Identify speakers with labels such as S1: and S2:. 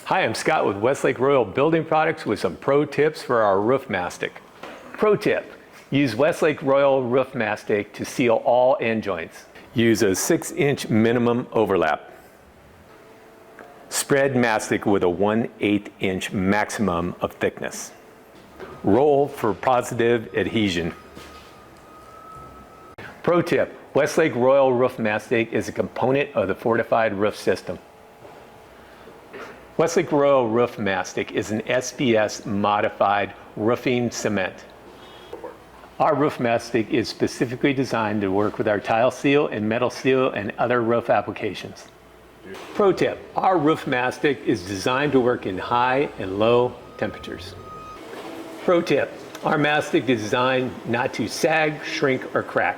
S1: Hi, I'm Scott with Westlake Royal Building Products with some pro tips for our roof mastic. Pro tip, use Westlake Royal Roof Mastic to seal all end joints. Use a 6-inch minimum overlap. Spread mastic with a 1/8 inch maximum of thickness. Roll for positive adhesion. Pro tip, Westlake Royal Roof Mastic is a component of the fortified roof system. Westlake Royal Roof Mastic is an SBS modified roofing cement. Our roof mastic is specifically designed to work with our tile seal and metal seal and other roof applications. Pro tip, our roof mastic is designed to work in high and low temperatures. Pro tip, our mastic is designed not to sag, shrink, or crack.